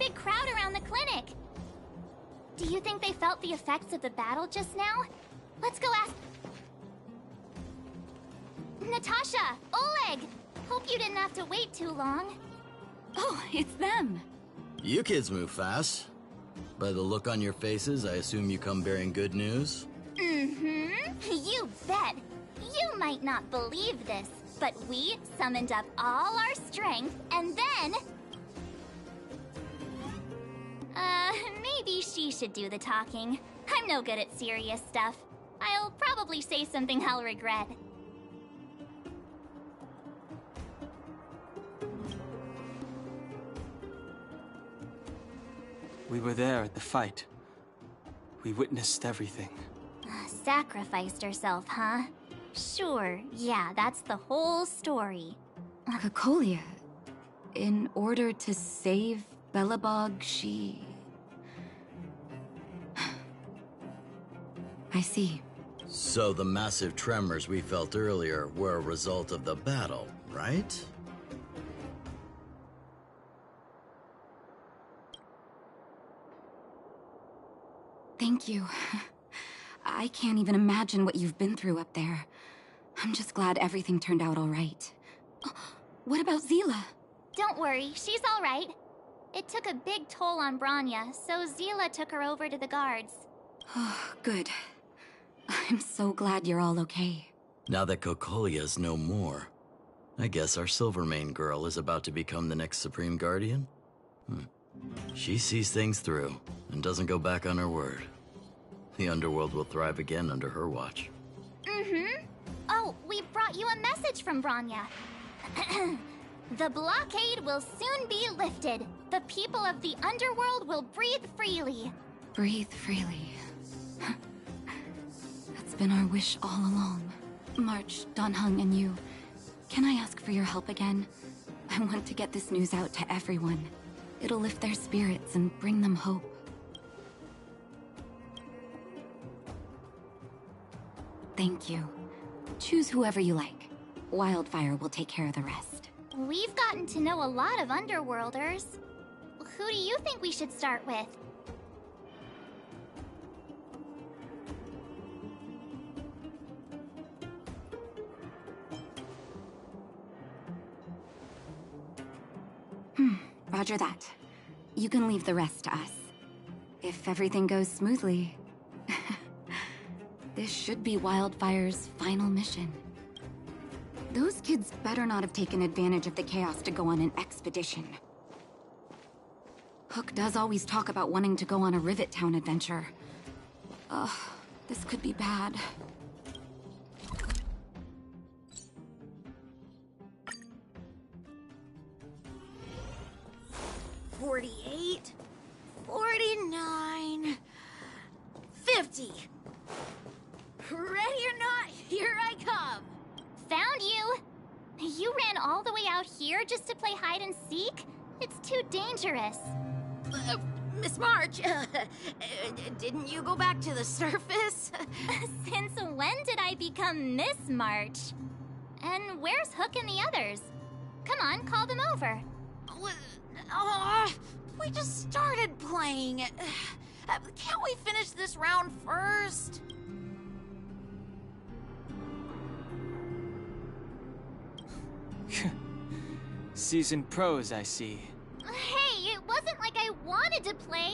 big crowd around the clinic. Do you think they felt the effects of the battle just now? Let's go ask... Natasha! Oleg! Hope you didn't have to wait too long. Oh, it's them. You kids move fast. By the look on your faces, I assume you come bearing good news? Mm-hmm. You bet. You might not believe this, but we summoned up all our strength, and then... maybe she should do the talking. I'm no good at serious stuff. I'll probably say something I'll regret. We were there at the fight. We witnessed everything. Sacrificed herself, huh? Sure, yeah, that's the whole story. Cocolia, in order to save Belobog, she... I see. So the massive tremors we felt earlier were a result of the battle, right? Thank you. I can't even imagine what you've been through up there. I'm just glad everything turned out all right. What about Zila? Don't worry, she's all right. It took a big toll on Branya, so Zila took her over to the guards. Oh, good. I'm so glad you're all okay. Now that Cocolia's no more, I guess our Silvermane girl is about to become the next Supreme Guardian? She sees things through, and doesn't go back on her word. The underworld will thrive again under her watch. Mm-hmm. Oh, we brought you a message from Branya. The blockade will soon be lifted. The people of the underworld will breathe freely. Breathe freely. That's been our wish all along. March, Donhung, and you, can I ask for your help again? I want to get this news out to everyone. It'll lift their spirits and bring them hope. Thank you. Choose whoever you like. Wildfire will take care of the rest. We've gotten to know a lot of Underworlders. Who do you think we should start with? Roger that. You can leave the rest to us. If everything goes smoothly... This should be Wildfire's final mission. Those kids better not have taken advantage of the chaos to go on an expedition. Hook does always talk about wanting to go on a Rivet Town adventure. Ugh, this could be bad. $48, $49, $50. Ready or not, here I come. Found you! You ran all the way out here just to play hide and seek? It's too dangerous. Miss March, didn't you go back to the surface? Since when did I become Miss March? And where's Hook and the others? Come on, call them over. We just started playing. Can't we finish this round first? Seasoned pros, I see. Hey, it wasn't like I wanted to play.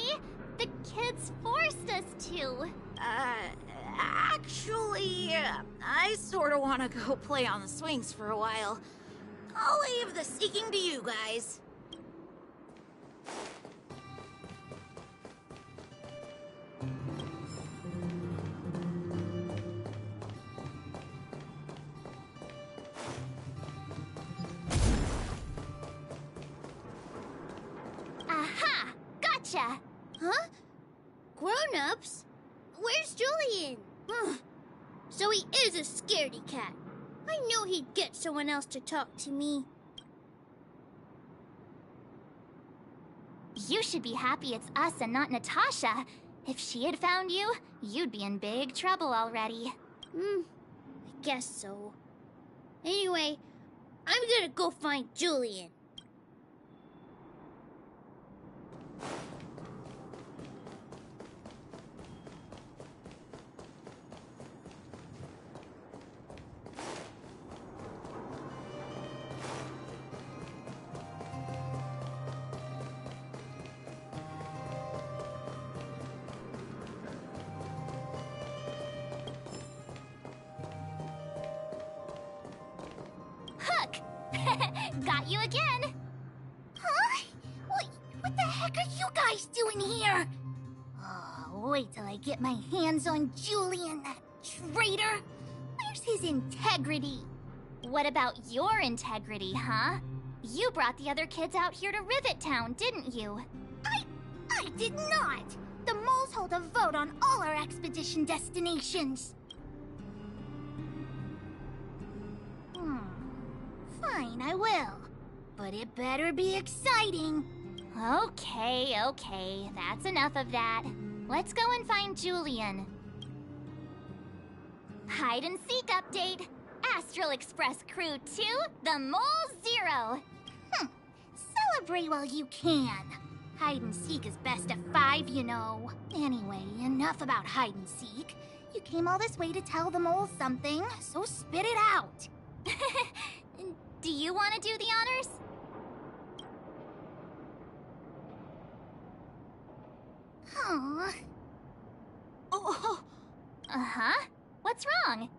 The kids forced us to. Actually, I sorta wanna go play on the swings for a while. I'll leave the seeking to you guys. Aha! Gotcha! Huh? Grown-ups? Where's Julian? Ugh. So he is a scaredy cat. I knew he'd get someone else to talk to me. You should be happy it's us and not Natasha. If she had found you, you'd be in big trouble already. I guess so. Anyway, I'm gonna go find Julian. Hook! Got you again! Huh? What the heck are you guys doing here? Oh, wait till I get my hands on Julian, that traitor! Where's his integrity? What about your integrity, huh? You brought the other kids out here to Rivet Town, didn't you? I did not! The moles hold a vote on all our expedition destinations. Fine, I will. But it better be exciting. Okay, that's enough of that. Let's go and find Julian. Hide and seek update. Astral Express Crew 2, the Mole 0. Celebrate while you can. Hide and seek is best of 5, you know. Anyway, enough about hide and seek. You came all this way to tell the moles something, so spit it out. Do you want to do the honors? Huh? Oh, Uh-huh. What's wrong?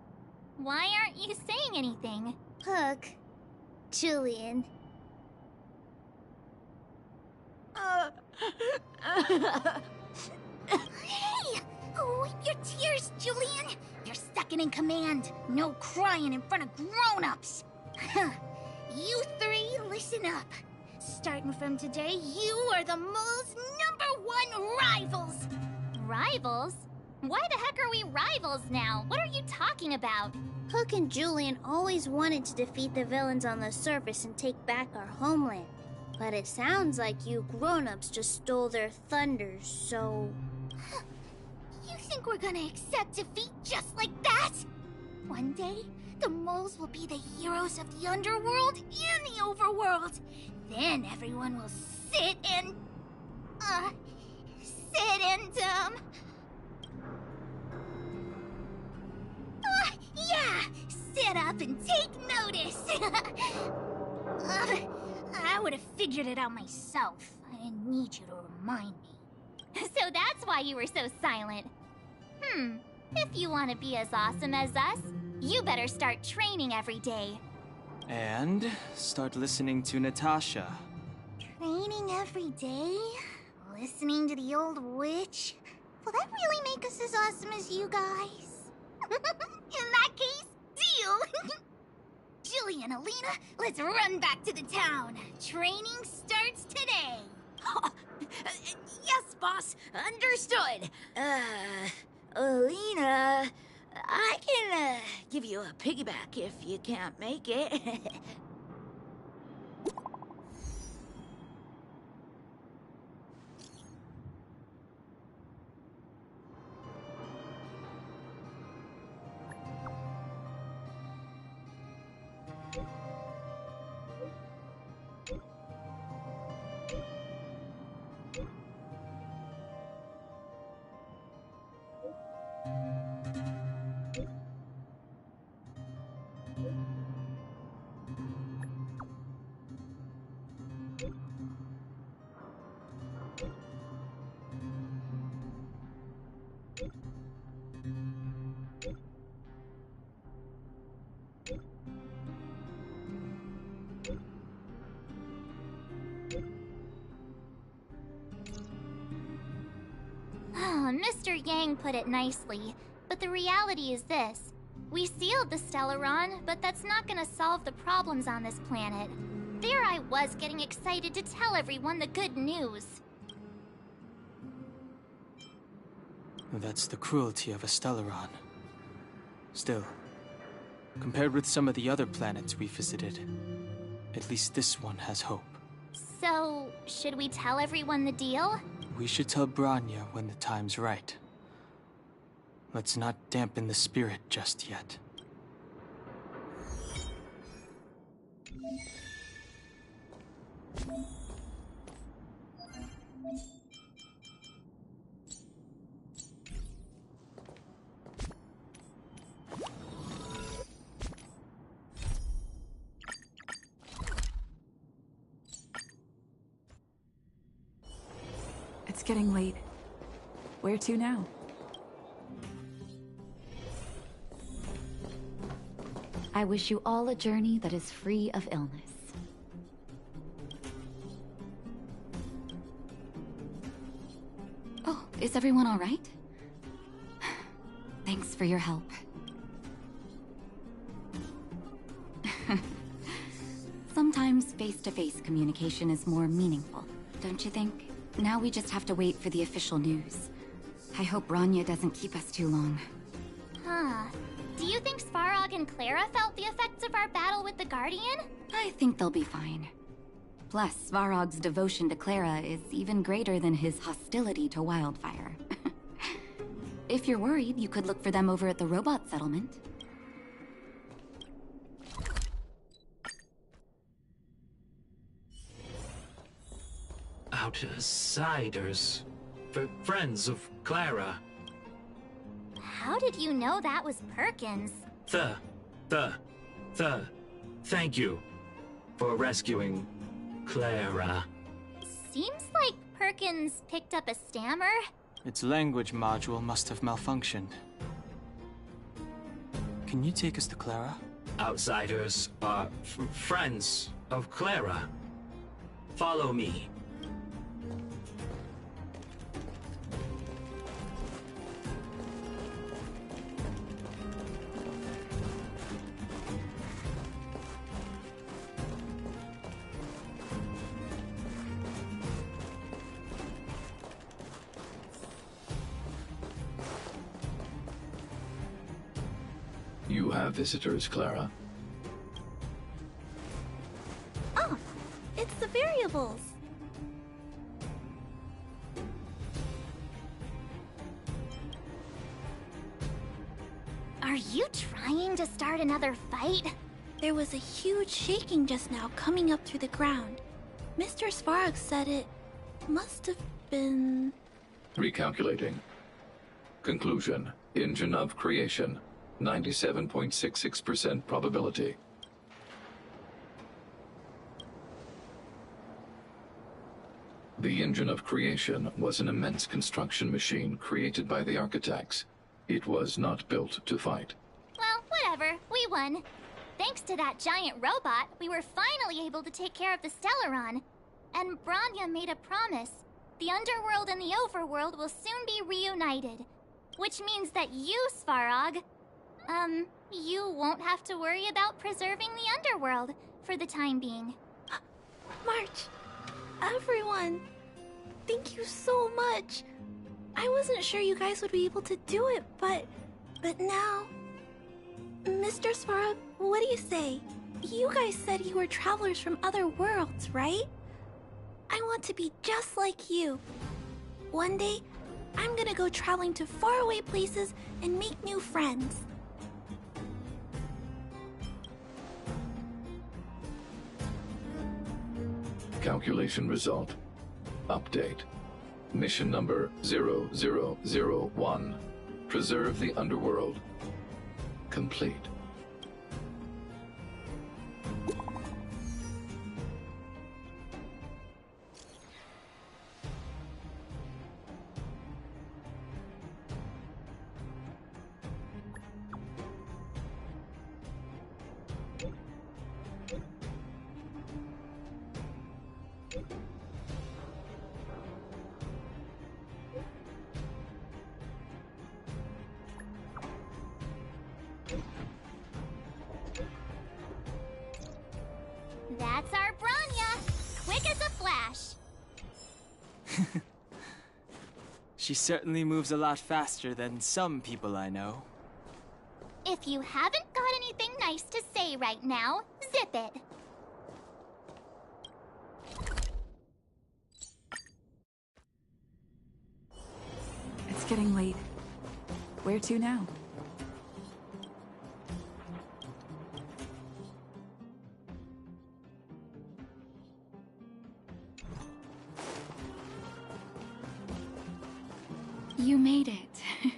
Why aren't you saying anything? Hook. Julian. Hey! Wipe your tears, Julian! You're second in command. No crying in front of grown-ups. You three, listen up. Starting from today, you are the mole's #1 rivals! Rivals? Why the heck are we rivals now? What are you talking about? Hook and Julian always wanted to defeat the villains on the surface and take back our homeland. But it sounds like you grown-ups just stole their thunders, so... You think we're gonna accept defeat just like that? One day, the moles will be the heroes of the underworld and the overworld. Then everyone will sit and... yeah! Sit up and take notice! I would have figured it out myself. I didn't need you to remind me. So that's why you were so silent. If you want to be as awesome as us, you better start training every day. And start listening to Natasha. Training every day? Listening to the old witch? Will that really make us as awesome as you guys? In that case, deal! Julian, Alina, let's run back to the town. Training starts today. yes, boss. Understood. Alina, I can, give you a piggyback if you can't make it. Mr. Yang put it nicely, but the reality is this. We sealed the Stellaron, but that's not gonna solve the problems on this planet. There I was getting excited to tell everyone the good news. That's the cruelty of a Stellaron. Still, compared with some of the other planets we visited, at least this one has hope. So, should we tell everyone the deal? We should tell Branya when the time's right. Let's not dampen the spirit just yet. It's getting late. Where to now? I wish you all a journey that is free of illness. Oh, is everyone all right? Thanks for your help. Sometimes face-to-face communication is more meaningful, don't you think? Now we just have to wait for the official news. I hope Rania doesn't keep us too long. Huh. Do you think Svarog and Clara felt the effects of our battle with the Guardian? I think they'll be fine. Plus, Svarog's devotion to Clara is even greater than his hostility to Wildfire. If you're worried, you could look for them over at the robot settlement. Outsiders. Friends of Clara. How did you know that was Perkins? Thank you for rescuing Clara. Seems like Perkins picked up a stammer. Its language module must have malfunctioned. Can you take us to Clara? Outsiders are friends of Clara. Follow me. You have visitors, Clara. Oh, it's the variables. Are you trying to start another fight? There was a huge shaking just now coming up through the ground. Mr. Svarog said it must have been... Recalculating. Conclusion. Engine of creation. 97.66% probability. The engine of creation was an immense construction machine created by the architects. It was not built to fight. Well, whatever. We won. Thanks to that giant robot, we were finally able to take care of the Stellaron. And Branya made a promise. The underworld and the overworld will soon be reunited. Which means that you, Svarog, you won't have to worry about preserving the underworld for the time being. March, everyone, thank you so much. I wasn't sure you guys would be able to do it, but now... Mr. Svarog, what do you say? You guys said you were travelers from other worlds, right? I want to be just like you. One day, I'm gonna go traveling to faraway places and make new friends. Calculation result. Update. Mission number 0001. Preserve the underworld. Complete. That's our Branya! Quick as a flash! She certainly moves a lot faster than some people I know. If you haven't got anything nice to say right now, zip it. It's getting late. Where to now? You made it.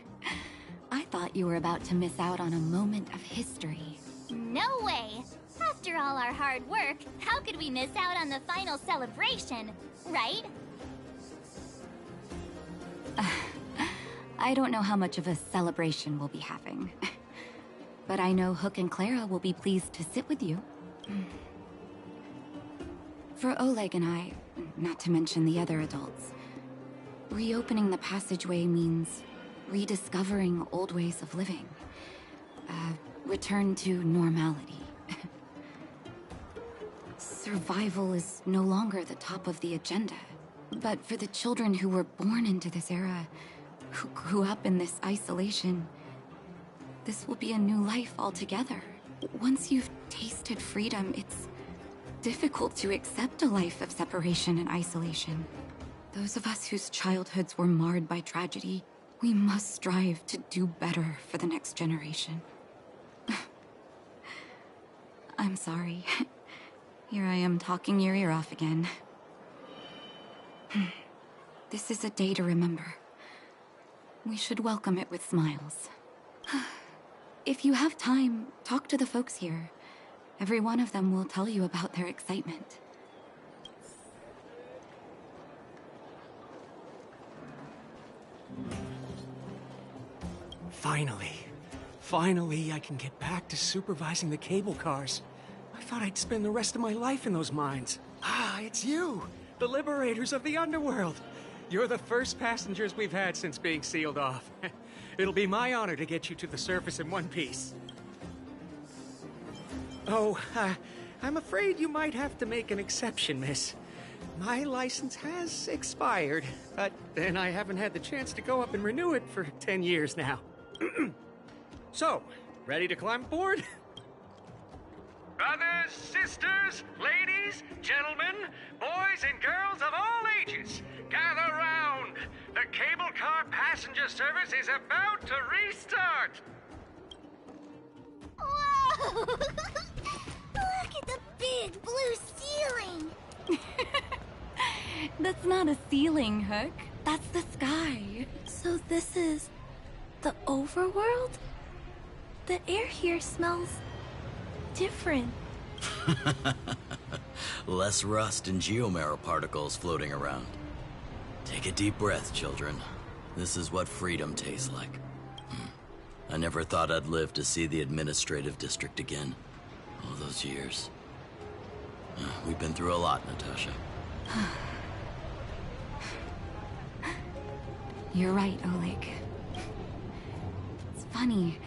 I thought you were about to miss out on a moment of history. No way! After all our hard work, how could we miss out on the final celebration, right? I don't know how much of a celebration we'll be having. But I know Hook and Clara will be pleased to sit with you. For Oleg and I, not to mention the other adults, reopening the passageway means rediscovering old ways of living. Return to normality. Survival is no longer the top of the agenda. But for the children who were born into this era, who grew up in this isolation, this will be a new life altogether. Once you've tasted freedom, it's difficult to accept a life of separation and isolation. Those of us whose childhoods were marred by tragedy, we must strive to do better for the next generation. I'm sorry. Here I am talking your ear off again. This is a day to remember. We should welcome it with smiles. If you have time, talk to the folks here. Every one of them will tell you about their excitement. Finally, I can get back to supervising the cable cars. I thought I'd spend the rest of my life in those mines. Ah, it's you, the liberators of the underworld. You're the first passengers we've had since being sealed off. It'll be my honor to get you to the surface in one piece. Oh, I'm afraid you might have to make an exception, miss. My license has expired, but then I haven't had the chance to go up and renew it for 10 years now. So, ready to climb aboard? Brothers, sisters, ladies, gentlemen, boys and girls of all ages, gather round. The cable car passenger service is about to restart. Whoa! Look at the big blue ceiling! That's not a ceiling, Hook. That's the sky. So this is the overworld? The air here smells different. Less rust and geomarrow particles floating around. Take a deep breath, children. This is what freedom tastes like. I never thought I'd live to see the administrative district again. All those years. We've been through a lot, Natasha. You're right, Oleg. It's funny.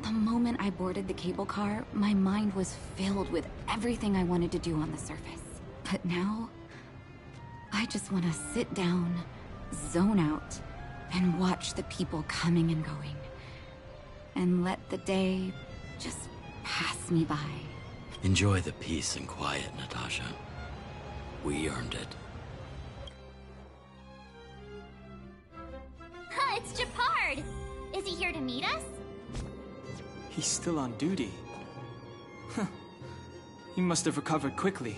The moment I boarded the cable car, my mind was filled with everything I wanted to do on the surface. But now, I just want to sit down, zone out, and watch the people coming and going. And let the day just pass me by. Enjoy the peace and quiet, Natasha. We earned it. It's Japard! Is he here to meet us? He's still on duty. Huh. He must have recovered quickly.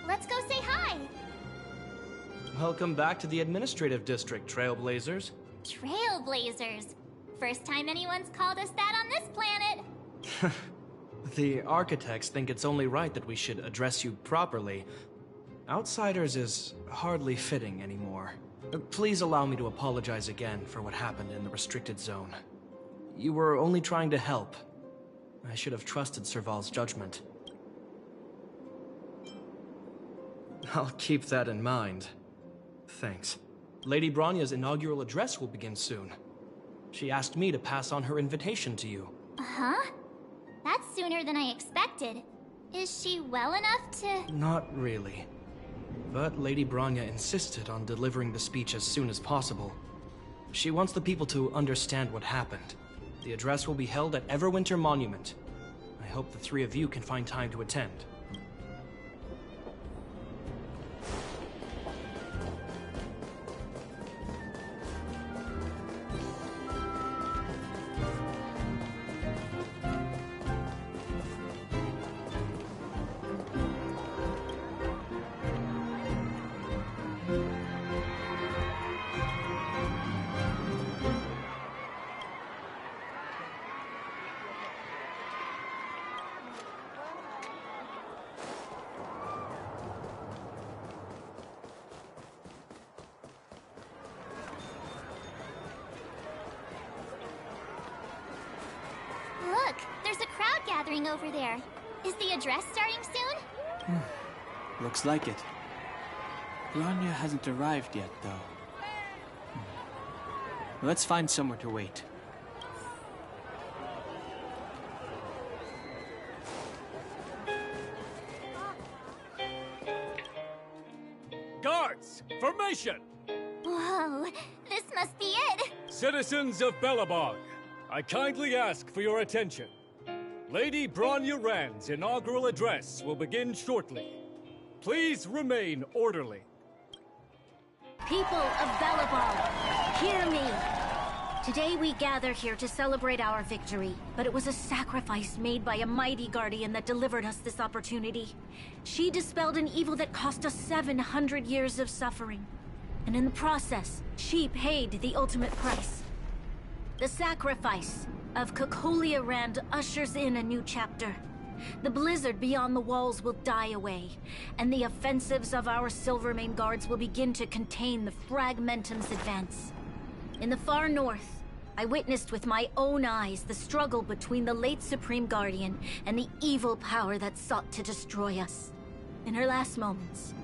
Let's go say hi! Welcome back to the administrative district, Trailblazers. Trailblazers. First time anyone's called us that on this planet. The architects think it's only right that we should address you properly. Outsiders is hardly fitting anymore. Please allow me to apologize again for what happened in the restricted zone. You were only trying to help. I should have trusted Serval's judgment. I'll keep that in mind. Thanks. Lady Bronya's inaugural address will begin soon. She asked me to pass on her invitation to you. Huh? That's sooner than I expected. Is she well enough to... Not really. But Lady Bronya insisted on delivering the speech as soon as possible. She wants the people to understand what happened. The address will be held at Everwinter Monument. I hope the three of you can find time to attend. gathering over there. Is the address starting soon? Looks like it. Grania hasn't arrived yet, though. Let's find somewhere to wait. Guards! Formation! Whoa, this must be it! Citizens of Belobog, I kindly ask for your attention. Lady Bronya Rand's inaugural address will begin shortly. Please remain orderly. People of Belobog, hear me! Today we gather here to celebrate our victory, but it was a sacrifice made by a mighty guardian that delivered us this opportunity. She dispelled an evil that cost us 700 years of suffering. And in the process, she paid the ultimate price. The sacrifice of Cocolia Rand ushers in a new chapter. The blizzard beyond the walls will die away, and the offensives of our Silvermane guards will begin to contain the Fragmentum's advance. In the far north, I witnessed with my own eyes the struggle between the late Supreme Guardian and the evil power that sought to destroy us. In her last moments,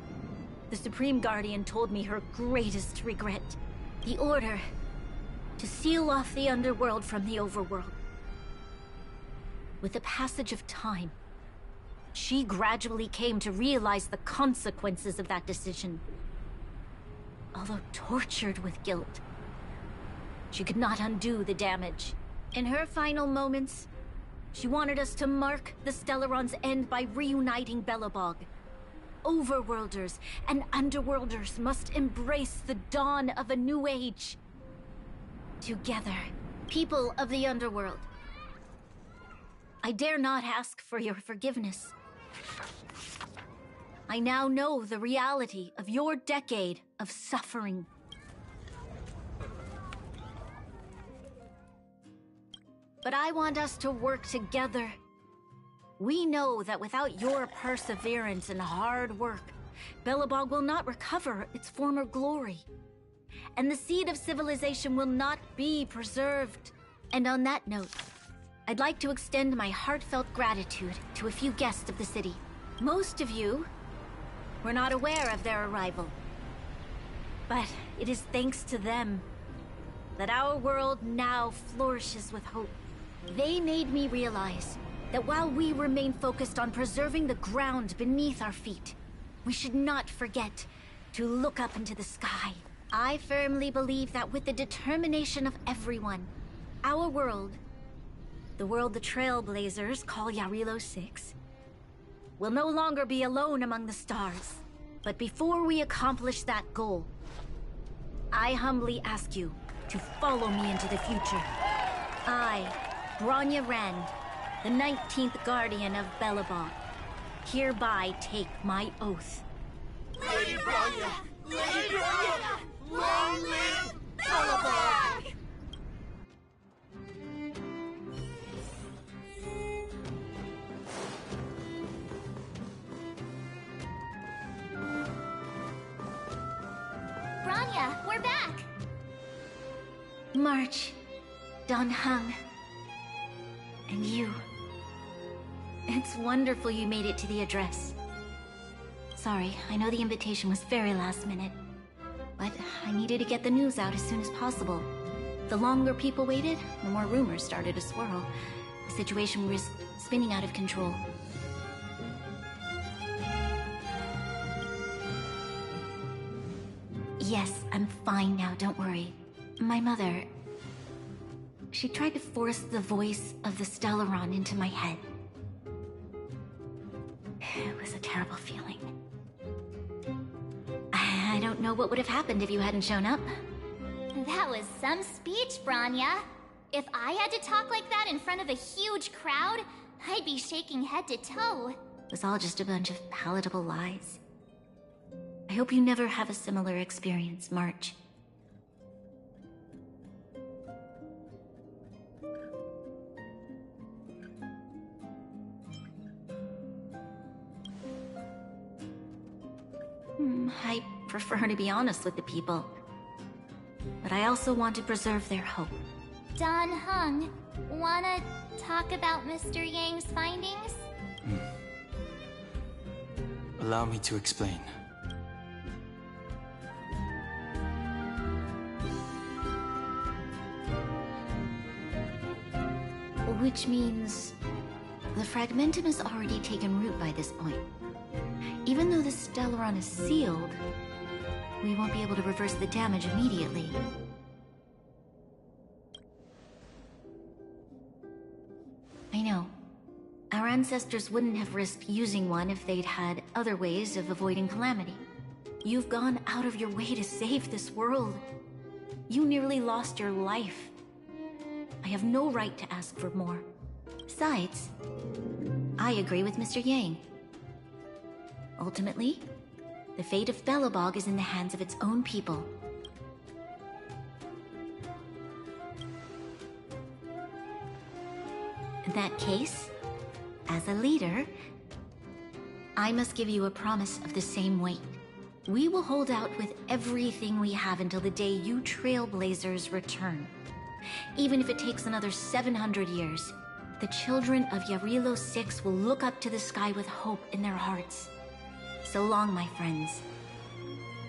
the Supreme Guardian told me her greatest regret: the order to seal off the underworld from the overworld. With the passage of time, she gradually came to realize the consequences of that decision. Although tortured with guilt, she could not undo the damage. In her final moments, she wanted us to mark the Stellaron's end by reuniting Belobog. Overworlders and Underworlders must embrace the dawn of a new age. Together, people of the Underworld, I dare not ask for your forgiveness. I now know the reality of your decade of suffering. But I want us to work together. We know that without your perseverance and hard work, Belobog will not recover its former glory. And the seed of civilization will not be preserved. And on that note, I'd like to extend my heartfelt gratitude to a few guests of the city. Most of you were not aware of their arrival. But it is thanks to them that our world now flourishes with hope. They made me realize that while we remain focused on preserving the ground beneath our feet, we should not forget to look up into the sky. I firmly believe that with the determination of everyone, our world, the world the Trailblazers call Yarilo 6, will no longer be alone among the stars. But before we accomplish that goal, I humbly ask you to follow me into the future. I, Bronya Rand, the 19th Guardian of Belobog, hereby take my oath. Lady Bronya! Lady Bronya! Long live Belobog! Bronya, we're back! March, Don Hung, and you. It's wonderful you made it to the address. Sorry, I know the invitation was very last minute, but I needed to get the news out as soon as possible. The longer people waited, the more rumors started to swirl. The situation risked spinning out of control. Yes, I'm fine now, don't worry. My mother... she tried to force the voice of the Stellaron into my head. It was a terrible feeling. I don't know what would have happened if you hadn't shown up. That was some speech, Bronya. If I had to talk like that in front of a huge crowd, I'd be shaking head to toe. It was all just a bunch of palatable lies. I hope you never have a similar experience, March. I prefer to be honest with the people. But I also want to preserve their hope. Don Hung, wanna talk about Mr. Yang's findings? Allow me to explain. Which means the fragmentum has already taken root by this point. Even though the Stellaron is sealed, we won't be able to reverse the damage immediately. I know. Our ancestors wouldn't have risked using one if they'd had other ways of avoiding calamity. You've gone out of your way to save this world. You nearly lost your life. I have no right to ask for more. Besides, I agree with Mr. Yang. Ultimately, the fate of Belobog is in the hands of its own people. In that case, as a leader, I must give you a promise of the same weight. We will hold out with everything we have until the day you Trailblazers return. Even if it takes another 700 years, the children of Yarilo 6 will look up to the sky with hope in their hearts. So long, my friends.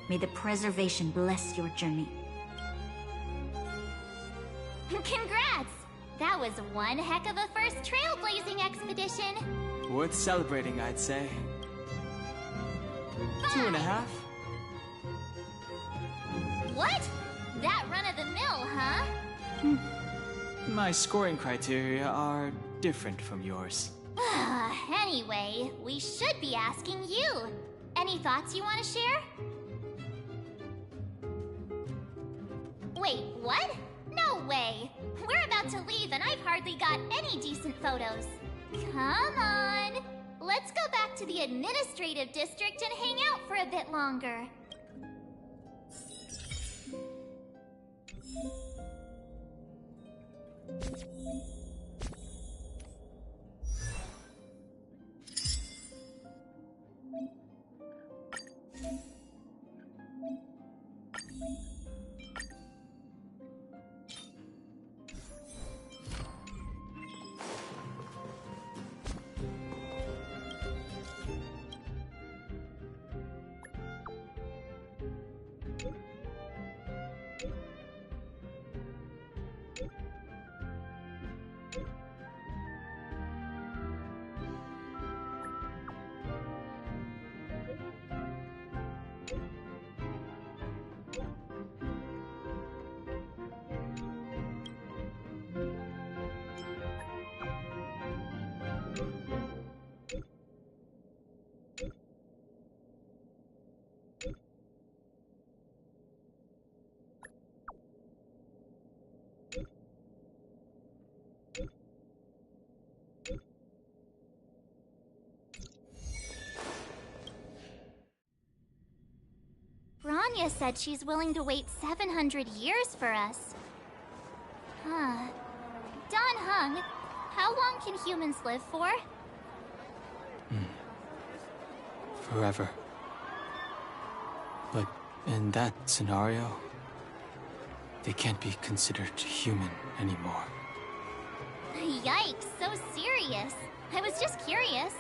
May the preservation bless your journey. Congrats! That was one heck of a first trailblazing expedition. Worth celebrating, I'd say. 2.5? What? That run-of-the-mill, huh? My scoring criteria are different from yours. Anyway, we should be asking you. Any thoughts you want to share? Wait, what? No way! We're about to leave and I've hardly got any decent photos. Come on! Let's go back to the administrative district and hang out for a bit longer. Rania said she's willing to wait 700 years for us. Huh. Don Hung, how long can humans live for? Forever. But in that scenario, they can't be considered human anymore. Yikes, so serious. I was just curious.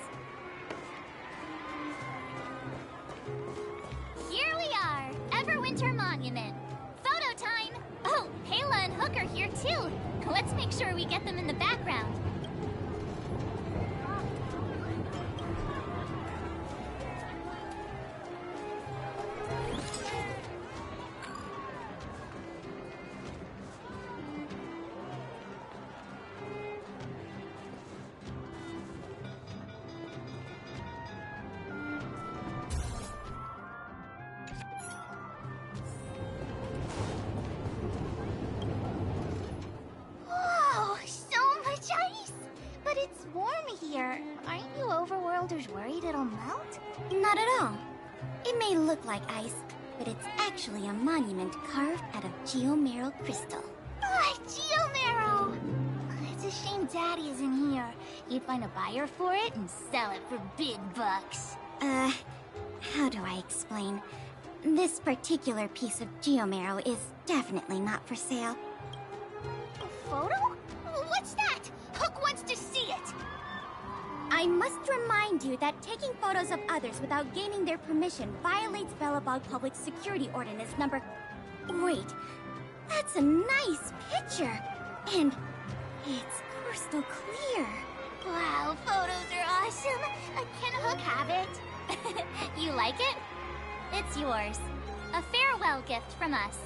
Here we are, Everwinter Monument. Photo time! Oh, Hayla and Hook are here too. Let's make sure we get them in the background. Whoa, so much ice! But it's warm here. Aren't you overworlders worried it'll melt? Not at all. It may look like ice, but it's actually a monument carved out of geomeral crystal. Ah, Geomarrow! It's a shame Daddy isn't here. He'd find a buyer for it and sell it for big bucks. How do I explain? This particular piece of geomarrow is definitely not for sale. A photo? What's that? Hook wants I must remind you that taking photos of others without gaining their permission violates Belobog Public Security Ordinance number... Wait, that's a nice picture. And it's crystal clear. Wow, photos are awesome. Can Hook have it? You like it? It's yours. A farewell gift from us.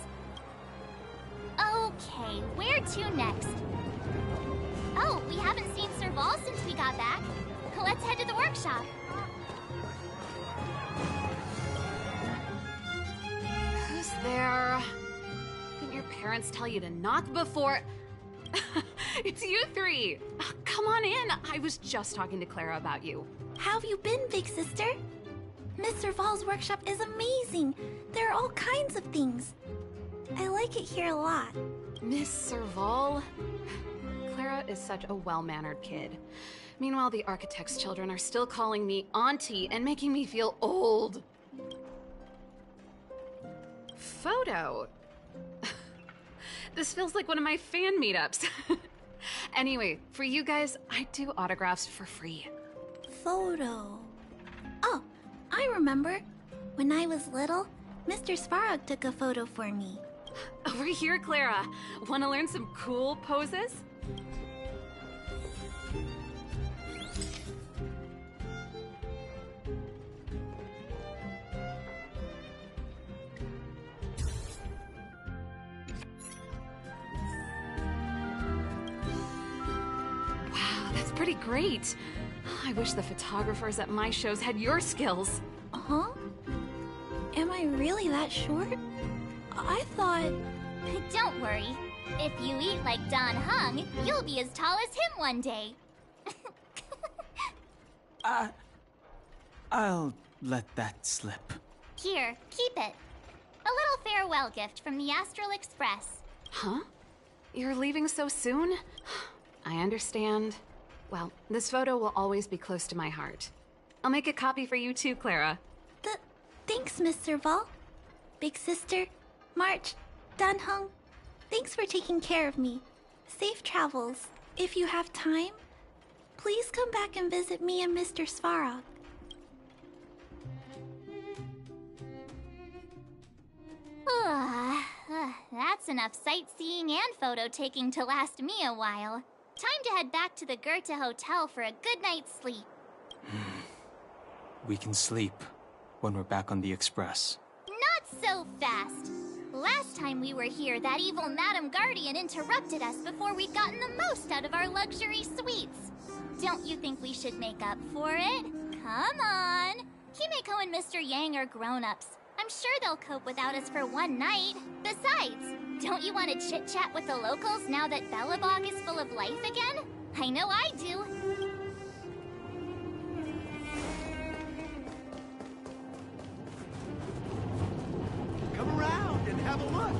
Okay, where to next? Oh, we haven't seen Serval since we got back. Let's head to the workshop. Who's there? Didn't your parents tell you to knock before... It's you three! Oh, come on in! I was just talking to Clara about you. How have you been, big sister? Miss Serval's workshop is amazing. There are all kinds of things. I like it here a lot. Miss Serval? Clara is such a well-mannered kid. Meanwhile, the architect's children are still calling me auntie and making me feel old. Photo? This feels like one of my fan meetups. Anyway, for you guys, I do autographs for free. Photo. Oh, I remember. When I was little, Mr. Svarog took a photo for me. Over here, Clara. Want to learn some cool poses? Wow, that's pretty great. I wish the photographers at my shows had your skills. Huh? Am I really that short? I thought... Don't worry. If you eat like Don Hung, you'll be as tall as him one day. I'll let that slip. Here, keep it. A little farewell gift from the Astral Express. Huh? You're leaving so soon? I understand. Well, this photo will always be close to my heart. I'll make a copy for you too, Clara. Thanks, Miss Serval. Big sister, March, Dan Hung, thanks for taking care of me. Safe travels. If you have time, please come back and visit me and Mr. Svarog. That's enough sightseeing and photo taking to last me a while. Time to head back to the Goethe Hotel for a good night's sleep. We can sleep when we're back on the Express. Not so fast. Last time we were here, that evil Madam Guardian interrupted us before we'd gotten the most out of our luxury suites. Don't you think we should make up for it? Come on. Kimiko and Mr. Yang are grown-ups. I'm sure they'll cope without us for one night. Besides, don't you want to chit-chat with the locals now that Belobog is full of life again? I know I do. Come around and have a look.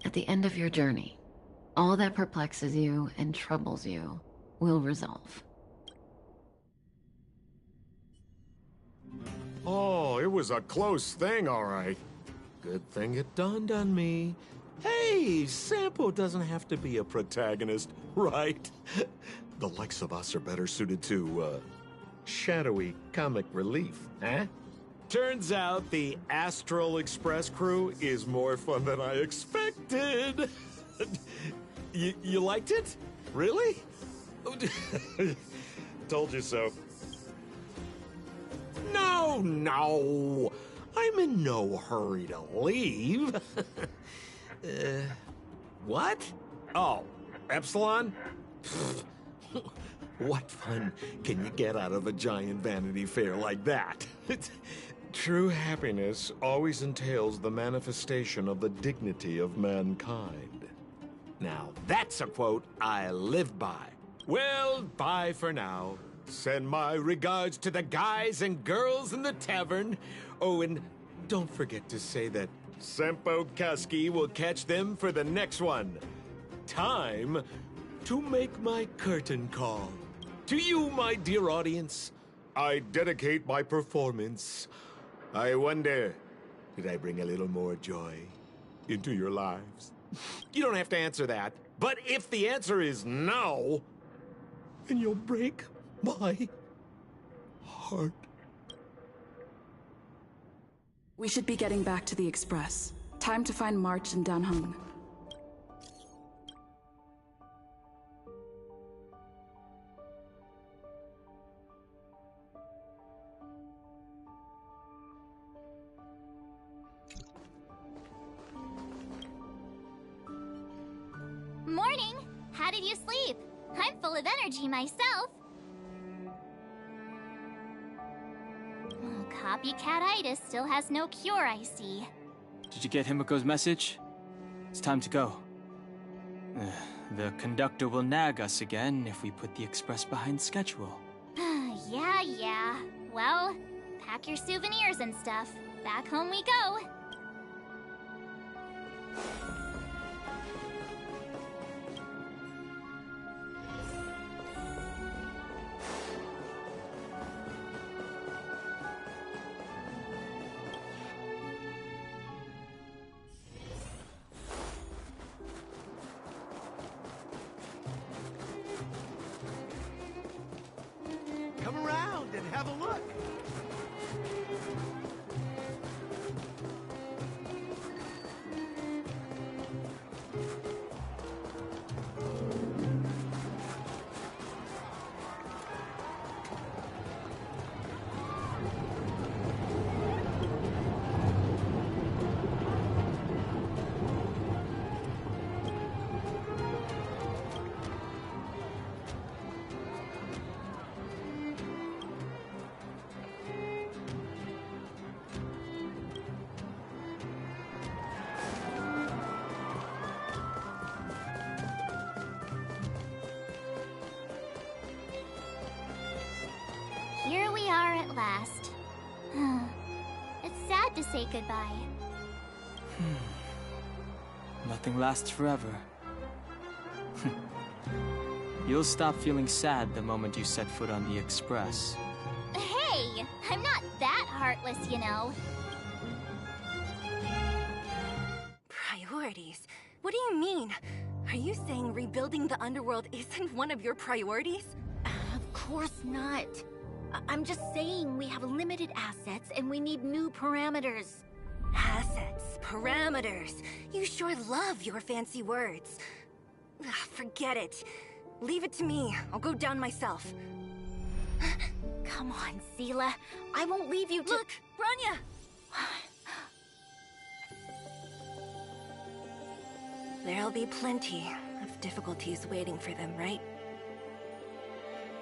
At the end of your journey, all that perplexes you and troubles you will resolve. Oh, it was a close thing, all right. Good thing it dawned on me. Hey, Sampo doesn't have to be a protagonist, right? The likes of us are better suited to, shadowy comic relief, huh? Turns out the Astral Express crew is more fun than I expected. You liked it? Really? Told you so. No. I'm in no hurry to leave. What? Oh, Epsilon? What fun can you get out of a giant Vanity Fair like that? True happiness always entails the manifestation of the dignity of mankind. Now, that's a quote I live by. Well, bye for now. Send my regards to the guys and girls in the tavern. Oh, and don't forget to say that Sempo Kasky will catch them for the next one. Time to make my curtain call. To you, my dear audience, I dedicate my performance. I wonder, did I bring a little more joy into your lives? You don't have to answer that. But if the answer is no, then you'll break my heart. We should be getting back to the Express. Time to find March and Danheng. Morning! How did you sleep? I'm full of energy myself. Oh, copycat-itis still has no cure, I see. Did you get Himiko's message? It's time to go. The conductor will nag us again if we put the express behind schedule. Yeah. Well, pack your souvenirs and stuff. Back home we go. Come around and have a look. Here we are at last. It's sad to say goodbye. Nothing lasts forever. You'll stop feeling sad the moment you set foot on the express. Hey! I'm not that heartless, you know. Priorities? What do you mean? Are you saying rebuilding the underworld isn't one of your priorities? Of course not. I'm just saying we have limited assets and we need new parameters. Assets, parameters. You sure love your fancy words. Forget it. Leave it to me. I'll go down myself. Come on, Seela. I won't leave you to— Look, Branya! There'll be plenty of difficulties waiting for them, right?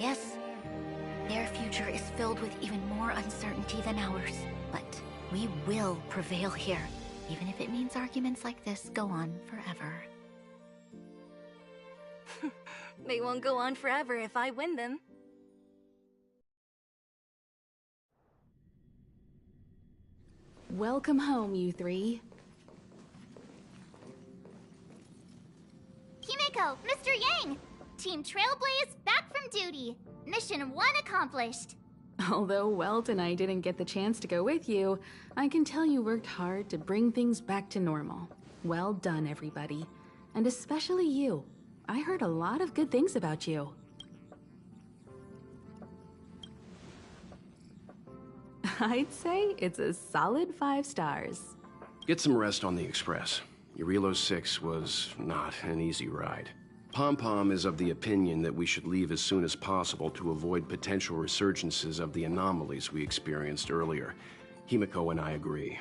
Yes. Their future is filled with even more uncertainty than ours. But we will prevail here, even if it means arguments like this go on forever. They won't go on forever if I win them. Welcome home, you three. Himiko, Mr. Yang! Team Trailblaze back from duty. Mission 1 accomplished. Although Welt and I didn't get the chance to go with you, I can tell you worked hard to bring things back to normal. Well done, everybody. And especially you. I heard a lot of good things about you. I'd say it's a solid 5 stars. Get some rest on the Express. Eurilo 6 was not an easy ride. Pom-Pom is of the opinion that we should leave as soon as possible to avoid potential resurgences of the anomalies we experienced earlier. Himiko and I agree.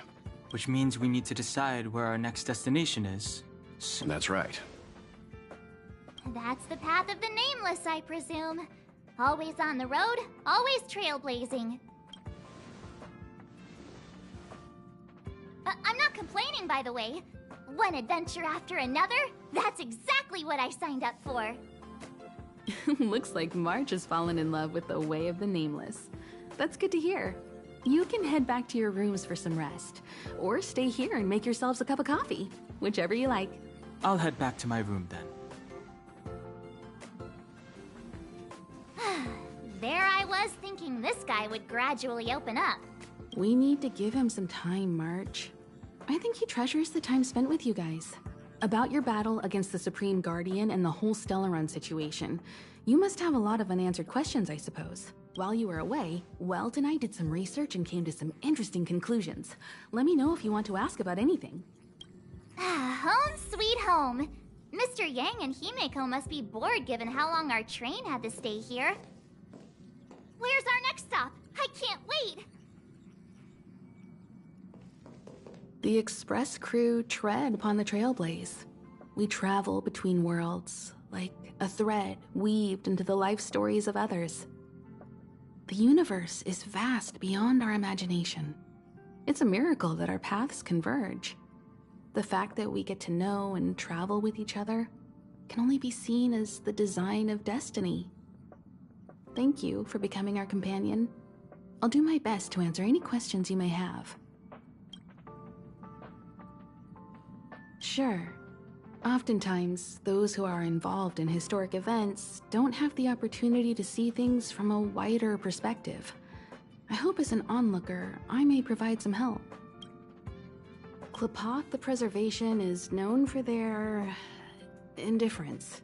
Which means we need to decide where our next destination is. That's right. That's the path of the nameless, I presume. Always on the road, always trailblazing. entertaining, by the way. One adventure after another? That's exactly what I signed up for. Looks like March has fallen in love with the Way of the Nameless. That's good to hear. You can head back to your rooms for some rest, or stay here and make yourselves a cup of coffee, whichever you like. I'll head back to my room then. There I was thinking this guy would gradually open up. We need to give him some time, March. I think he treasures the time spent with you guys. About your battle against the Supreme Guardian and the whole Stellaron situation, you must have a lot of unanswered questions, I suppose. While you were away, Welt and I did some research and came to some interesting conclusions. Let me know if you want to ask about anything. Home sweet home. Mr. Yang and Himeko must be bored given how long our train had to stay here. Where's our next stop? I can't wait! The Express crew tread upon the trailblaze. We travel between worlds, like a thread weaved into the life stories of others. The universe is vast beyond our imagination. It's a miracle that our paths converge. The fact that we get to know and travel with each other can only be seen as the design of destiny. Thank you for becoming our companion. I'll do my best to answer any questions you may have. Sure. Oftentimes, those who are involved in historic events don't have the opportunity to see things from a wider perspective. I hope as an onlooker, I may provide some help. Klapoth the Preservation is known for their indifference.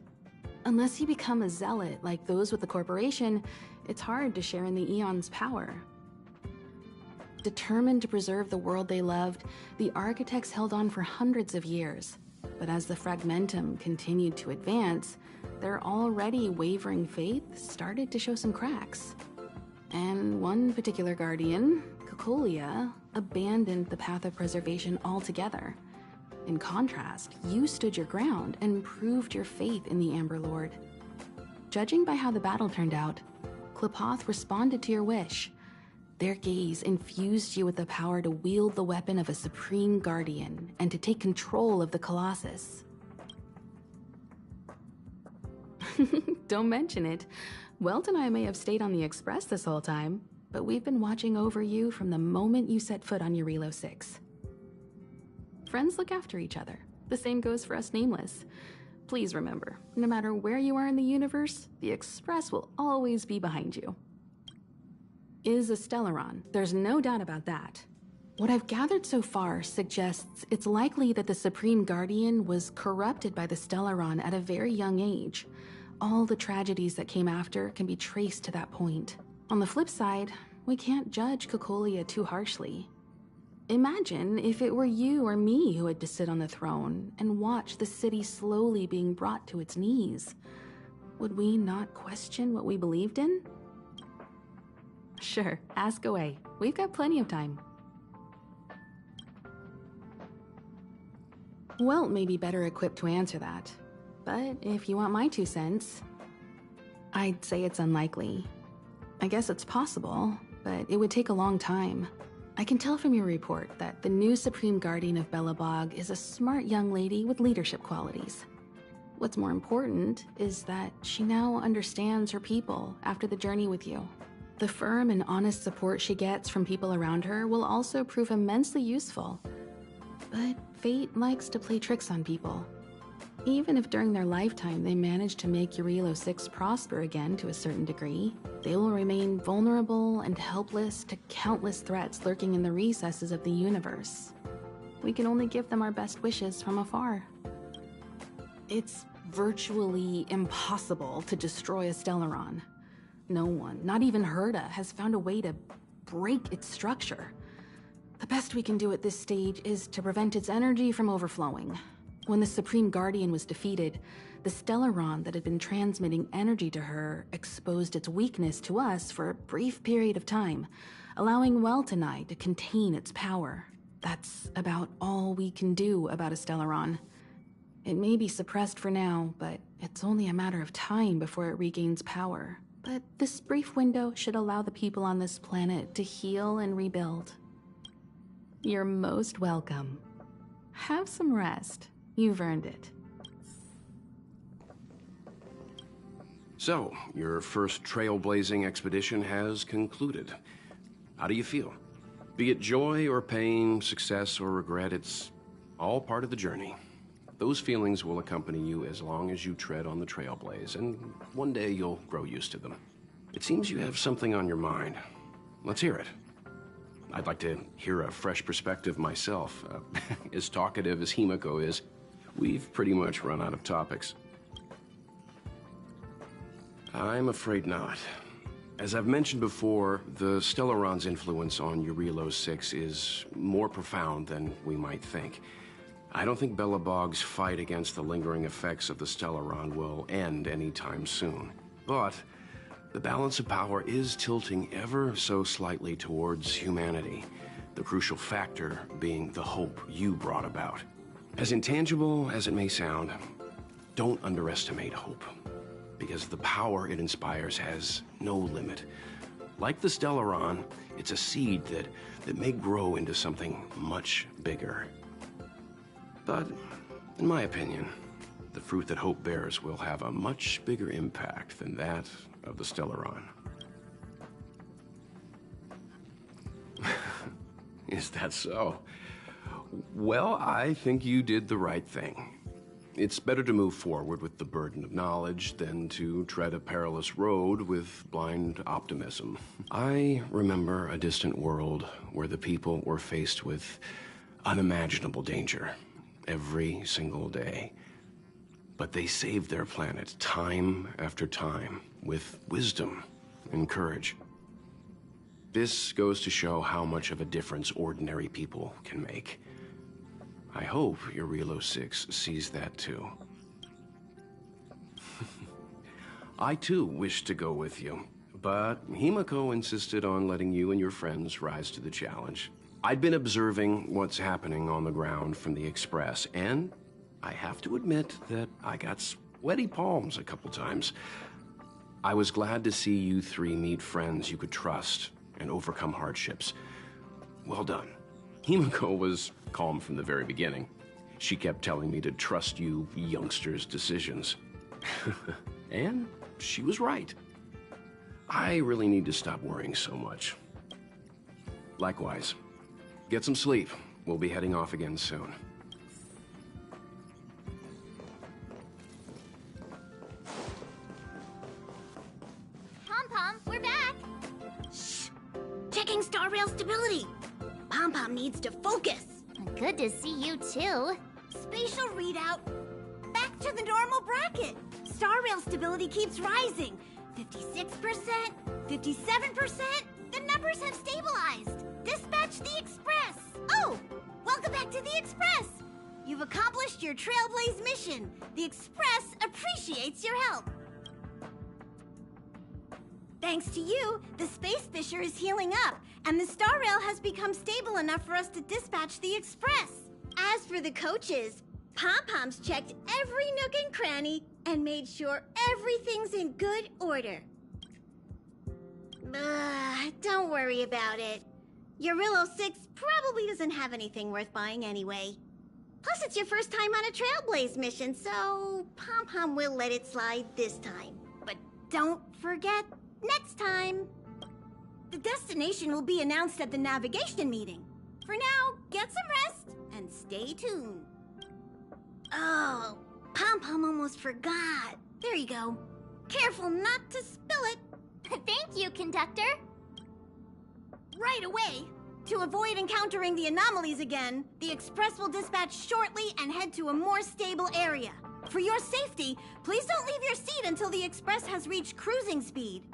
Unless you become a zealot like those with the corporation, it's hard to share in the Eon's power. Determined to preserve the world they loved, the architects held on for hundreds of years. But as the Fragmentum continued to advance, their already wavering faith started to show some cracks. And one particular guardian, Cocolia, abandoned the path of preservation altogether. In contrast, you stood your ground and proved your faith in the Amber Lord. Judging by how the battle turned out, Klapoth responded to your wish. Their gaze infused you with the power to wield the weapon of a Supreme Guardian and to take control of the Colossus. Don't mention it. Welt and I may have stayed on the Express this whole time, but we've been watching over you from the moment you set foot on Eurilo 6. Friends look after each other. The same goes for us Nameless. Please remember, no matter where you are in the universe, the Express will always be behind you. Is a Stellaron. There's no doubt about that. What I've gathered so far suggests it's likely that the Supreme Guardian was corrupted by the Stellaron at a very young age. All the tragedies that came after can be traced to that point. On the flip side, we can't judge Cocolia too harshly. Imagine if it were you or me who had to sit on the throne and watch the city slowly being brought to its knees. Would we not question what we believed in? Sure, ask away. We've got plenty of time. Welt may be better equipped to answer that, but if you want my 2 cents, I'd say it's unlikely. I guess it's possible, but it would take a long time. I can tell from your report that the new Supreme Guardian of Belobog is a smart young lady with leadership qualities. What's more important is that she now understands her people after the journey with you. The firm and honest support she gets from people around her will also prove immensely useful. But fate likes to play tricks on people. Even if during their lifetime they manage to make Eurilo 6 prosper again to a certain degree, they will remain vulnerable and helpless to countless threats lurking in the recesses of the universe. We can only give them our best wishes from afar. It's virtually impossible to destroy a Stellaron. No one, not even Herda, has found a way to break its structure. The best we can do at this stage is to prevent its energy from overflowing. When the Supreme Guardian was defeated, the Stellaron that had been transmitting energy to her exposed its weakness to us for a brief period of time, allowing Welt and I to contain its power. That's about all we can do about a Stellaron. It may be suppressed for now, but it's only a matter of time before it regains power. But this brief window should allow the people on this planet to heal and rebuild. You're most welcome. Have some rest. You've earned it. So, your first trailblazing expedition has concluded. How do you feel? Be it joy or pain, success or regret, it's all part of the journey. Those feelings will accompany you as long as you tread on the trailblaze, and one day you'll grow used to them. It seems you have something on your mind. Let's hear it. I'd like to hear a fresh perspective myself. As talkative as Himiko is, we've pretty much run out of topics. I'm afraid not. As I've mentioned before, the Stellaron's influence on Eurylos 6 is more profound than we might think. I don't think Belobog's fight against the lingering effects of the Stellaron will end anytime soon. But the balance of power is tilting ever so slightly towards humanity, the crucial factor being the hope you brought about. As intangible as it may sound, don't underestimate hope, because the power it inspires has no limit. Like the Stellaron, it's a seed that may grow into something much bigger. But, in my opinion, the fruit that hope bears will have a much bigger impact than that of the Stellaron. Is that so? Well, I think you did the right thing. It's better to move forward with the burden of knowledge than to tread a perilous road with blind optimism. I remember a distant world where the people were faced with unimaginable danger every single day. But they saved their planet time after time with wisdom and courage. This goes to show how much of a difference ordinary people can make. I hope Eurylos 6 sees that too. I too wish to go with you, but Himiko insisted on letting you and your friends rise to the challenge. I'd been observing what's happening on the ground from the Express, and I have to admit that I got sweaty palms a couple times. I was glad to see you three meet friends you could trust and overcome hardships. Well done. Himiko was calm from the very beginning. She kept telling me to trust you youngsters' decisions. And she was right. I really need to stop worrying so much. Likewise. Get some sleep. We'll be heading off again soon. Pom-Pom, we're back! Shh! Checking star rail stability! Pom-Pom needs to focus! Good to see you too. Spatial readout. Back to the normal bracket. Star rail stability keeps rising. 56%, 57%. The numbers have stabilized. Dispatch the Express. Oh, welcome back to the Express. You've accomplished your Trailblaze mission. The Express appreciates your help. Thanks to you, the Space Fisher is healing up, and the Star Rail has become stable enough for us to dispatch the Express. As for the coaches, Pom-Pom's checked every nook and cranny and made sure everything's in good order. Don't worry about it. Eurylos 6 probably doesn't have anything worth buying anyway. Plus, it's your first time on a Trailblaze mission, so Pom-Pom will let it slide this time. But don't forget, next time. The destination will be announced at the navigation meeting. For now, get some rest and stay tuned. Oh, Pom-Pom almost forgot. There you go. Careful not to spill it. Thank you, conductor. Right away. To avoid encountering the anomalies again, the Express will dispatch shortly and head to a more stable area. For your safety, please don't leave your seat until the Express has reached cruising speed.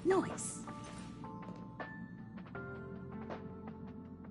Noise.